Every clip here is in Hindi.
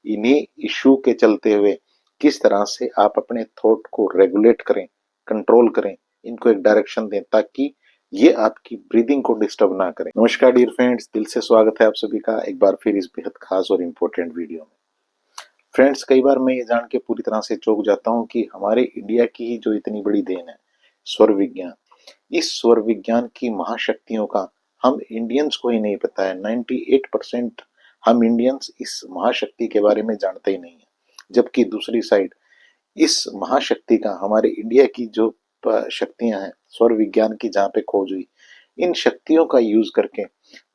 इन्हीं इशू के चलते हुए किस तरह से आप अपने थॉट को रेगुलेट करें, कंट्रोल करें, इनको एक डायरेक्शन दें ताकि ये आपकी ब्रीदिंग को डिस्टर्ब ना करें। नमस्कार डियर फ्रेंड्स, दिल से स्वागत है आप सभी का एक बार फिर इस बेहद खास और इम्पोर्टेंट वीडियो में। फ्रेंड्स, कई बार मैं ये जान के पूरी तरह से चौंक जाता हूँ कि हमारे इंडिया की ही जो इतनी बड़ी देन है स्वर विज्ञान, इस स्वर विज्ञान की महाशक्तियों का हम इंडियंस को ही नहीं पता है। 98% हम इंडियंस इस महाशक्ति के बारे में जानते ही नहीं है, जबकि दूसरी साइड इस महाशक्ति का हमारे इंडिया की जो शक्तियां हैं स्वर विज्ञान की जहाँ पे खोज हुई, इन शक्तियों का यूज करके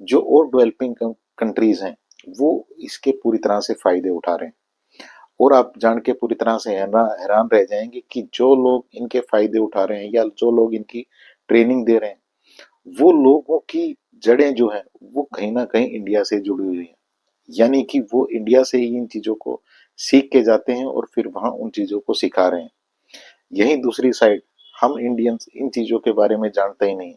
जो और डेवलपिंग कंट्रीज हैं वो इसके पूरी तरह से फायदे उठा रहे हैं। और आप जान के पूरी तरह से हैरान रह जाएंगे कि जो लोग इनके फायदे उठा रहे हैं या जो लोग इनकी ट्रेनिंग दे रहे हैं, वो लोगों की जड़ें जो हैं वो कहीं ना कहीं इंडिया से जुड़ी हुई हैं। यानी कि वो इंडिया से ही इन चीजों को सीख के जाते हैं और फिर वहां उन चीजों को सिखा रहे हैं। यही दूसरी साइड हम इंडियंस इन चीजों के बारे में जानते ही नहीं।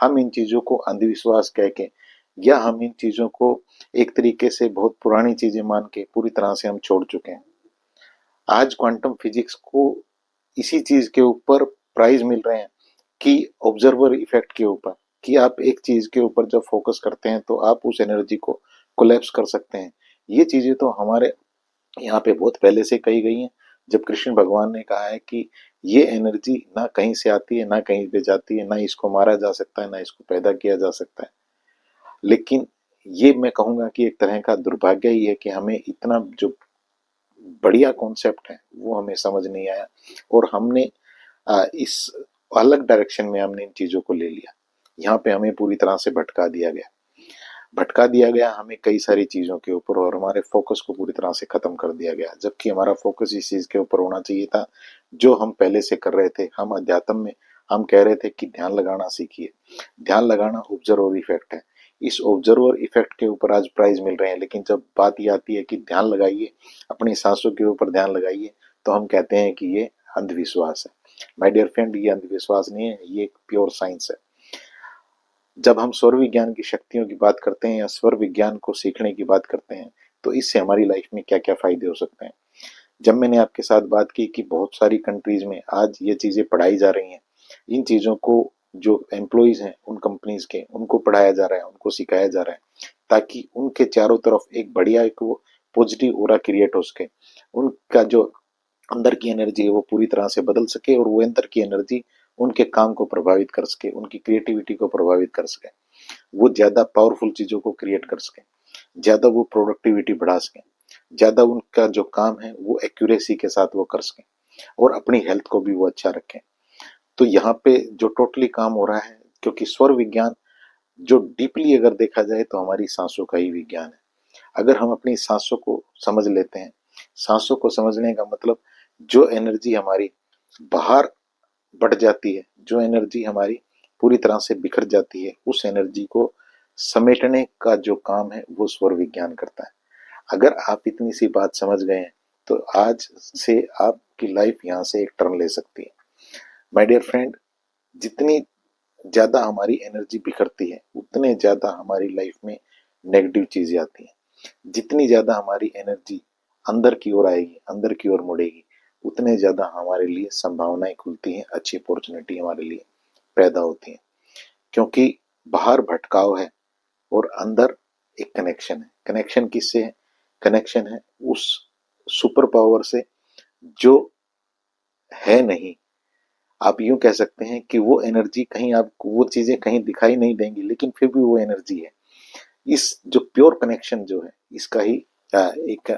हम इन चीजों को अंधविश्वास कह के या हम इन चीजों को एक तरीके से बहुत पुरानी चीजें मान के पूरी तरह से हम छोड़ चुके हैं। आज क्वांटम फिजिक्स को इसी चीज के ऊपर प्राइज मिल रहे हैं कि ऑब्जर्वर इफेक्ट के ऊपर, कि आप एक चीज के ऊपर जब फोकस करते हैं तो आप उस एनर्जी को कोलैप्स कर सकते हैं। ये चीजें तो हमारे यहाँ पे बहुत पहले से कही गई हैं, जब कृष्ण भगवान ने कहा है कि ये एनर्जी ना कहीं से आती है ना कहीं पे जाती है, ना इसको मारा जा सकता है ना इसको पैदा किया जा सकता है। लेकिन ये मैं कहूँगा कि एक तरह का दुर्भाग्य ही है कि हमें इतना जो बढ़िया कॉन्सेप्ट है वो हमें समझ नहीं आया और हमने इस अलग डायरेक्शन में हमने इन चीजों को ले लिया। यहाँ पे हमें पूरी तरह से भटका दिया गया हमें कई सारी चीजों के ऊपर और हमारे फोकस को पूरी तरह से खत्म कर दिया गया, जबकि हमारा फोकस इस चीज के ऊपर होना चाहिए था जो हम पहले से कर रहे थे। हम अध्यात्म में हम कह रहे थे कि ध्यान लगाना सीखिए। ध्यान लगाना ऑब्जर्वर इफेक्ट है, इस ऑब्जर्वर इफेक्ट के ऊपर आज प्राइज मिल रहे हैं। लेकिन जब बात ये आती है कि ध्यान लगाइए, अपनी सांसों के ऊपर ध्यान लगाइए, तो हम कहते हैं कि ये अंधविश्वास है। माय डियर फ्रेंड, ये अंधविश्वास नहीं है, ये एक प्योर साइंस है। जब हम स्वर विज्ञान की शक्तियों की बात करते हैं या स्वर विज्ञान को सीखने की बात करते हैं तो इससे हमारी लाइफ में क्या क्या फायदे हो सकते हैं। जब मैंने आपके साथ बात की कि बहुत सारी कंट्रीज में आज ये चीजें पढ़ाई जा रही हैं, इन चीजों को जो एम्प्लॉयज हैं उन कंपनीज के, उनको पढ़ाया जा रहा है, उनको सिखाया जा रहा है ताकि उनके चारों तरफ एक बढ़िया एक वो पॉजिटिव ऑरा क्रिएट हो सके। उनका जो अंदर की एनर्जी है वो पूरी तरह से बदल सके और वो अंदर की एनर्जी उनके काम को प्रभावित कर सके, उनकी क्रिएटिविटी को प्रभावित कर सके, वो ज्यादा पावरफुल चीजों को क्रिएट कर सके, ज्यादा वो प्रोडक्टिविटी बढ़ा सके, ज्यादा उनका जो काम है वो एक्यूरेसी के साथ वो कर सके और अपनी हेल्थ को भी वो अच्छा रखें। तो यहाँ पे जो टोटली काम हो रहा है, क्योंकि स्वर विज्ञान जो डीपली अगर देखा जाए तो हमारी सांसों का ही विज्ञान है। अगर हम अपनी सांसों को समझ लेते हैं, सांसों को समझने का मतलब जो एनर्जी हमारी बाहर बढ़ जाती है, जो एनर्जी हमारी पूरी तरह से बिखर जाती है, उस एनर्जी को समेटने का जो काम है वो स्वर विज्ञान करता है। अगर आप इतनी सी बात समझ गए हैं तो आज से आपकी लाइफ यहाँ से एक टर्न ले सकती है। माय डियर फ्रेंड, जितनी ज्यादा हमारी एनर्जी बिखरती है उतने ज्यादा हमारी लाइफ में नेगेटिव चीजें आती हैं। जितनी ज्यादा हमारी एनर्जी अंदर की ओर आएगी, अंदर की ओर मुड़ेगी, उतने ज्यादा हमारे लिए संभावनाएं खुलती हैं, अच्छी अपॉर्चुनिटी हमारे लिए पैदा होती हैं। क्योंकि बाहर भटकाव है और अंदर एक कनेक्शन है। कनेक्शन किससे है? कनेक्शन है उस सुपर पावर से जो है नहीं। आप यूं कह सकते हैं कि वो एनर्जी कहीं, आपको वो चीजें कहीं दिखाई नहीं देंगी लेकिन फिर भी वो एनर्जी है। इस जो प्योर कनेक्शन जो है इसका ही एक,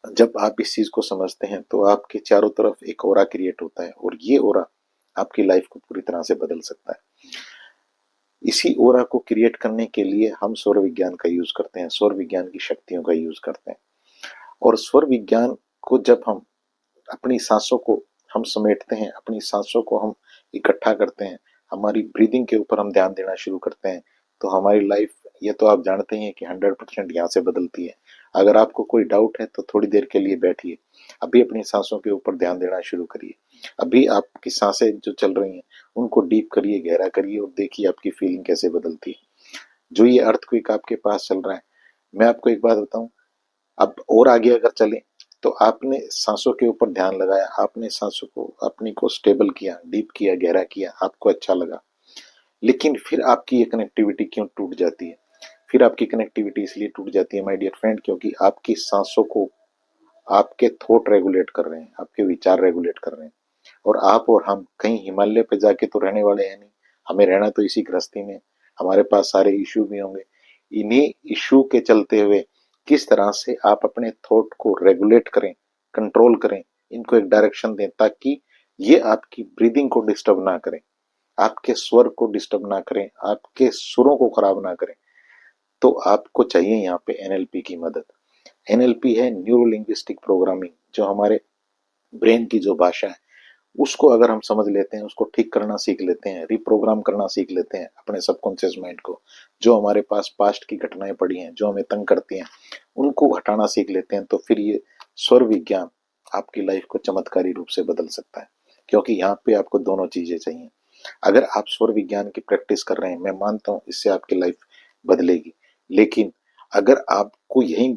जब आप इस चीज को समझते हैं तो आपके चारों तरफ एक ओरा क्रिएट होता है और ये ओरा आपकी लाइफ को पूरी तरह से बदल सकता है। इसी ओरा को क्रिएट करने के लिए हम सौर विज्ञान का यूज करते हैं, सौर विज्ञान की शक्तियों का यूज करते हैं। और स्वर विज्ञान को जब हम अपनी सांसों को हम समेटते हैं, अपनी सांसों को हम इकट्ठा करते हैं, हमारी ब्रीदिंग के ऊपर हम ध्यान देना शुरू करते हैं, तो हमारी लाइफ, ये तो आप जानते हैं कि 100% यहाँ से बदलती है। अगर आपको कोई डाउट है तो थोड़ी देर के लिए बैठिए, अभी अपनी सांसों के ऊपर ध्यान देना शुरू करिए। अभी आपकी सांसें जो चल रही हैं उनको डीप करिए, गहरा करिए और देखिए आपकी फीलिंग कैसे बदलती है। जो ये अर्थक्वेक आपके पास चल रहा है, मैं आपको एक बात बताऊं, अब और आगे अगर चले तो आपने सांसों के ऊपर ध्यान लगाया, आपने सांसों को अपनी को स्टेबल किया, डीप किया, गहरा किया, आपको अच्छा लगा, लेकिन फिर आपकी ये कनेक्टिविटी क्यों टूट जाती है? फिर आपकी कनेक्टिविटी इसलिए टूट जाती है माय डियर फ्रेंड, क्योंकि आपकी सांसों को आपके थॉट रेगुलेट कर रहे हैं, आपके विचार रेगुलेट कर रहे हैं। और आप और हम कहीं हिमालय पे जाके तो रहने वाले हैं नहीं, हमें रहना तो इसी गृहस्थी में। हमारे पास सारे इश्यू भी होंगे। इन्हीं इश्यू के चलते हुए किस तरह से आप अपने थॉट को रेगुलेट करें, कंट्रोल करें, इनको एक डायरेक्शन दें ताकि ये आपकी ब्रीदिंग को डिस्टर्ब ना करें, आपके स्वर को डिस्टर्ब ना करें, आपके सुरों को खराब ना करें। तो आपको चाहिए यहाँ पे एनएलपी की मदद। एनएलपी है न्यूरो लिंग्विस्टिक प्रोग्रामिंग, जो हमारे ब्रेन की जो भाषा है उसको अगर हम समझ लेते हैं, उसको ठीक करना सीख लेते हैं, रिप्रोग्राम करना सीख लेते हैं अपने सबकॉन्शियस माइंड को, जो हमारे पास पास्ट की घटनाएं पड़ी हैं जो हमें तंग करती हैं उनको हटाना सीख लेते हैं, तो फिर ये स्वर विज्ञान आपकी लाइफ को चमत्कारी रूप से बदल सकता है। क्योंकि यहाँ पे आपको दोनों चीजें चाहिए। अगर आप स्वर विज्ञान की प्रैक्टिस कर रहे हैं, मैं मानता हूँ इससे आपकी लाइफ बदलेगी, लेकिन अगर आपको यही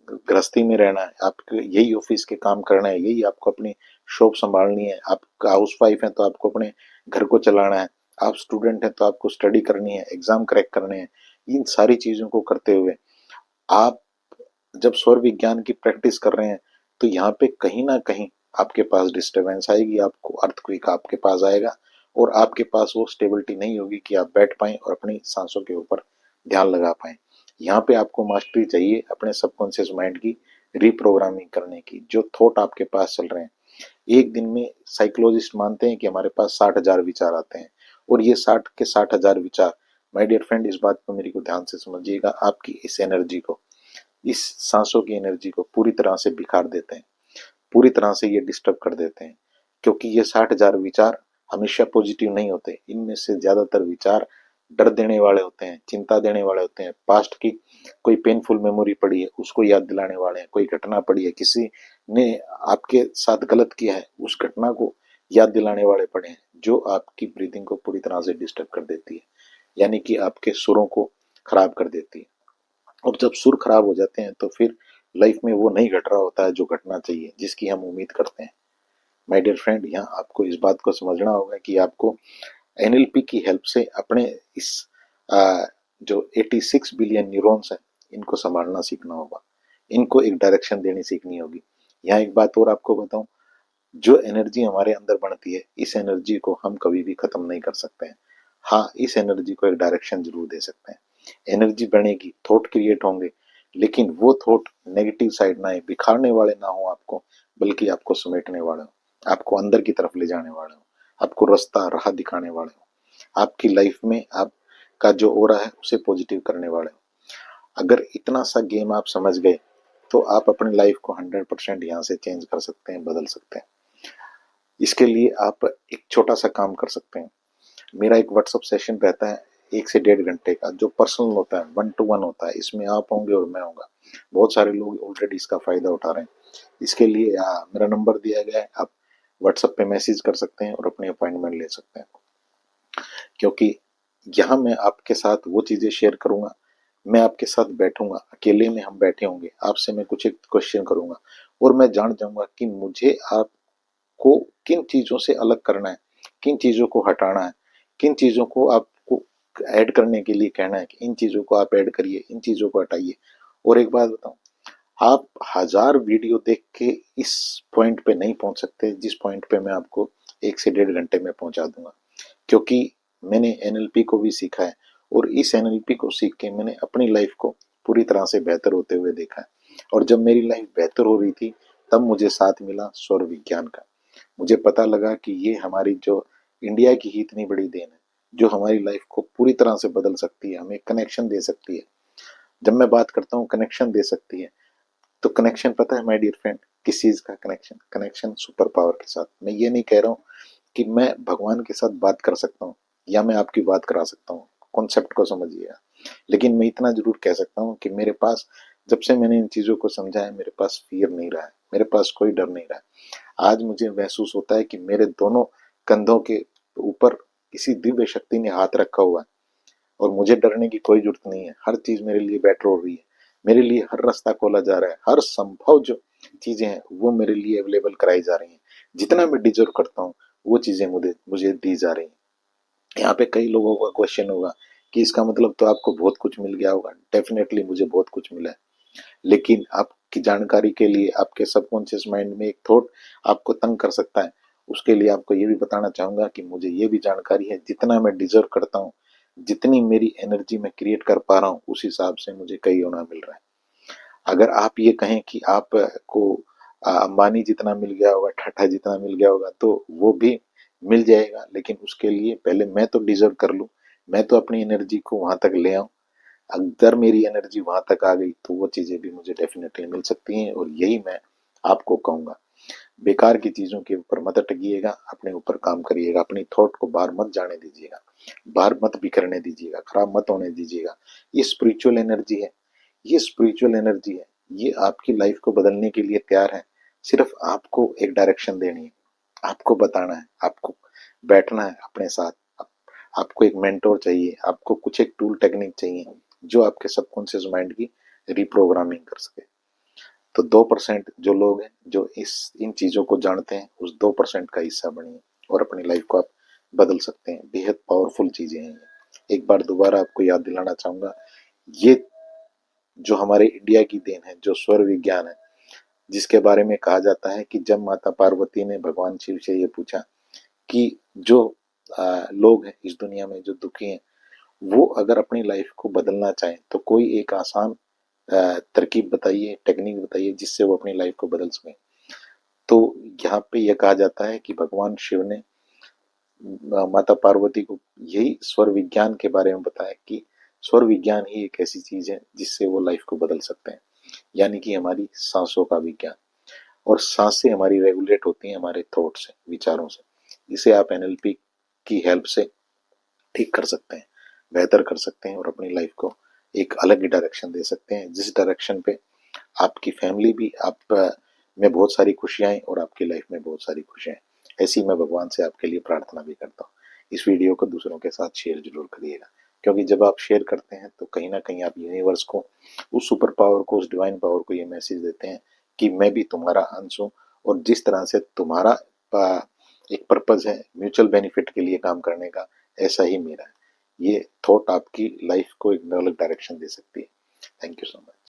गृहस्थी में रहना है, आपको यही ऑफिस के काम करना है, यही आपको अपनी शॉप संभालनी है, आप हाउस वाइफ हैं तो आपको अपने घर को चलाना है, आप स्टूडेंट हैं तो आपको स्टडी करनी है, एग्जाम क्रैक करने हैं, इन सारी चीजों को करते हुए आप जब स्वर विज्ञान की प्रैक्टिस कर रहे हैं तो यहाँ पे कहीं ना कहीं आपके पास डिस्टरबेंस आएगी, आपको अर्थक्वेक आपके पास आएगा और आपके पास वो स्टेबिलिटी नहीं होगी कि आप बैठ पाएं और अपनी सांसों के ऊपर ध्यान लगा पाएं। यहाँ पे आपको मास्टरी चाहिए अपने सबकॉन्शियस माइंड की रिप्रोग्रामिंग करने की। जो थॉट आपके पास चल रहे हैं, एक दिन में साइकोलॉजिस्ट मानते हैं कि हमारे पास 60,000 विचार आते हैं, और ये 60 के 60,000 विचार, माय डियर फ्रेंड इस बात को मेरी को ध्यान से समझिएगा, आपकी इस एनर्जी को, इस सांसों की एनर्जी को पूरी तरह से बिखार देते हैं, पूरी तरह से ये डिस्टर्ब कर देते हैं। क्योंकि ये 60,000 विचार हमेशा पॉजिटिव नहीं होते, इनमें से ज्यादातर विचार डर देने वाले होते हैं, चिंता देने वाले होते हैं, पास्ट की कोई पेनफुल मेमोरी पड़ी है उसको याद दिलाने वाले हैं, कोई घटना पड़ी है, किसी ने आपके साथ गलत किया है उस घटना को याद दिलाने वाले पड़े हैं, जो आपकी ब्रीदिंग को पूरी तरह से डिस्टर्ब कर देती है, यानी कि आपके सुरों को खराब कर देती है। और जब सुर खराब हो जाते हैं तो फिर लाइफ में वो नहीं घट रहा होता है जो घटना चाहिए, जिसकी हम उम्मीद करते हैं। माय डियर फ्रेंड, यहाँ आपको इस बात को समझना होगा कि आपको एनएलपी की हेल्प से अपने इस जो 86 बिलियन न्यूरॉन्स हैं इनको संभालना सीखना होगा, इनको एक डायरेक्शन देनी सीखनी होगी। यहाँ एक बात और आपको बताऊं, जो एनर्जी हमारे अंदर बढ़ती है इस एनर्जी को हम कभी भी खत्म नहीं कर सकते हैं। हाँ, इस एनर्जी को एक डायरेक्शन जरूर दे सकते हैं। एनर्जी बढ़ेगी, थॉट क्रिएट होंगे, लेकिन वो थॉट नेगेटिव साइड ना आए, बिखारने वाले ना हो आपको, बल्कि आपको समेटने वाले हो, आपको अंदर की तरफ ले जाने वाले हो, आपको रास्ता राह दिखाने वाले हो, आपकी लाइफ में आपका जो हो रहा है उसे पॉजिटिव करने वाले हो। अगर इतना सा गेम आप समझ गए तो आप अपनी लाइफ को 100% यहाँ से चेंज कर सकते हैं, बदल सकते हैं। इसके लिए आप एक छोटा सा काम कर सकते हैं। मेरा एक व्हाट्सअप सेशन रहता है 1 से 1.5 घंटे का, जो पर्सनल होता है, 1 to 1 होता है। इसमें आप होंगे और मैं होगा। बहुत सारे लोग ऑलरेडी इसका फायदा उठा रहे हैं। इसके लिए मेरा नंबर दिया गया है, आप व्हाट्सएप पे मैसेज कर सकते हैं और अपनी अपॉइंटमेंट ले सकते हैं। क्योंकि यहाँ मैं आपके साथ वो चीजें शेयर करूंगा, मैं आपके साथ बैठूंगा, अकेले में हम बैठे होंगे, आपसे मैं कुछ एक क्वेश्चन करूंगा और मैं जान जाऊंगा कि मुझे आपको किन चीजों से अलग करना है, किन चीजों को हटाना है, किन चीजों को आपको ऐड करने के लिए कहना है कि इन चीजों को आप ऐड करिए, इन चीजों को हटाइए। और एक बात बताऊं, आप 1000 वीडियो देख के इस पॉइंट पे नहीं पहुंच सकते जिस पॉइंट पे मैं आपको 1 से 1.5 घंटे में पहुंचा दूंगा। क्योंकि मैंने एनएलपी को भी सीखा है और इस एनएलपी को सीख के मैंने अपनी लाइफ को पूरी तरह से बेहतर होते हुए देखा है। और जब मेरी लाइफ बेहतर हो रही थी तब मुझे साथ मिला सौर विज्ञान का। मुझे पता लगा कि ये हमारी जो इंडिया की ही इतनी बड़ी देन है, जो हमारी लाइफ को पूरी तरह से बदल सकती है, हमें कनेक्शन दे सकती है। जब मैं बात करता हूँ कनेक्शन दे सकती है, तो कनेक्शन पता है माय डियर फ्रेंड किस चीज का कनेक्शन? कनेक्शन सुपर पावर के साथ। मैं ये नहीं कह रहा हूँ कि मैं भगवान के साथ बात कर सकता हूँ या मैं आपकी बात करा सकता हूँ, कॉन्सेप्ट को समझिएगा। लेकिन मैं इतना जरूर कह सकता हूँ कि मेरे पास, जब से मैंने इन चीजों को समझा है, मेरे पास फियर नहीं रहा है, मेरे पास कोई डर नहीं रहा है। आज मुझे महसूस होता है कि मेरे दोनों कंधों के ऊपर किसी दिव्य शक्ति ने हाथ रखा हुआ है और मुझे डरने की कोई जरूरत नहीं है। हर चीज मेरे लिए बेटर हो रही है। मेरे लिए हर रास्ता खोला जा रहा है, हर संभव जो चीजें हैं वो मेरे लिए अवेलेबल कराई जा रही हैं। जितना मैं डिजर्व करता हूँ वो चीजें मुझे मुझे दी जा रही हैं। यहाँ पे कई लोगों का क्वेश्चन होगा कि इसका मतलब तो आपको बहुत कुछ मिल गया होगा। डेफिनेटली मुझे बहुत कुछ मिला है, लेकिन आपकी जानकारी के लिए आपके सबकॉन्शियस माइंड में एक थॉट आपको तंग कर सकता है। उसके लिए आपको ये भी बताना चाहूंगा कि मुझे ये भी जानकारी है, जितना मैं डिजर्व करता हूँ, जितनी मेरी एनर्जी मैं क्रिएट कर पा रहा हूँ, उस हिसाब से मुझे कई गुना मिल रहा है। अगर आप ये कहें कि आपको अंबानी जितना मिल गया होगा, टाटा जितना मिल गया होगा, तो वो भी मिल जाएगा, लेकिन उसके लिए पहले मैं तो डिजर्व कर लूं, मैं तो अपनी एनर्जी को वहां तक ले आऊं। अगर मेरी एनर्जी वहां तक आ गई तो वो चीजें भी मुझे डेफिनेटली मिल सकती हैं। और यही मैं आपको कहूंगा, बेकार की चीजों के ऊपर मत अटकिएगा, अपने ऊपर काम करिएगा, अपनी थॉट को बाहर मत जाने दीजिएगा, बाहर मत बिखरने दीजिएगा, खराब मत होने दीजिएगा। ये स्पिरिचुअल एनर्जी है, ये स्पिरिचुअल एनर्जी है, ये आपकी लाइफ को बदलने के लिए तैयार है। सिर्फ आपको एक डायरेक्शन देनी है, आपको बताना है, आपको बैठना है अपने साथ। आपको एक मेंटोर चाहिए, आपको कुछ एक टूल टेक्निक चाहिए जो आपके सबकॉन्शियस माइंड की रिप्रोग्रामिंग कर सके। तो 2% जो लोग हैं जो इस इन चीजों को जानते हैं, उस 2% का हिस्सा बनिए और अपनी लाइफ को आप बदल सकते हैं। बेहद पावरफुल चीजें हैं ये। एक बार दोबारा आपको याद दिलाना चाहूंगा, ये जो हमारे इंडिया की देन है, जो स्वर विज्ञान है, जिसके बारे में कहा जाता है कि जब माता पार्वती ने भगवान शिव से ये पूछा कि जो लोग हैं इस दुनिया में जो दुखी हैं, वो अगर अपनी लाइफ को बदलना चाहें तो कोई एक आसान तरकीब बताइए, टेक्निक बताइए जिससे वो अपनी लाइफ को बदल सकें। तो यहाँ पे यह कहा जाता है कि भगवान शिव ने माता पार्वती को यही स्वर विज्ञान के बारे में बताया कि स्वर विज्ञान ही एक ऐसी चीज है जिससे वो लाइफ को बदल सकते हैं, यानी कि हमारी सांसों का विज्ञान। और सांसें हमारी रेगुलेट होती हैं हमारे थॉट से, विचारों से। इसे आप एनएलपी की हेल्प से ठीक कर सकते हैं, बेहतर कर सकते हैं और अपनी लाइफ को एक अलग ही डायरेक्शन दे सकते हैं, जिस डायरेक्शन पे आपकी फैमिली भी आप में बहुत सारी खुशियां हैं और आपकी लाइफ में बहुत सारी खुशियां हैं। ऐसी मैं भगवान से आपके लिए प्रार्थना भी करता हूँ। इस वीडियो को दूसरों के साथ शेयर जरूर करिएगा, क्योंकि जब आप शेयर करते हैं तो कहीं ना कहीं आप यूनिवर्स को, उस सुपर पावर को, उस डिवाइन पावर को ये मैसेज देते हैं कि मैं भी तुम्हारा अंश हूँ। और जिस तरह से तुम्हारा एक पर्पज है म्यूचुअल बेनिफिट के लिए काम करने का, ऐसा ही मेरा है। ये थॉट आपकी लाइफ को एक अलग डायरेक्शन दे सकती है। Thank you so much.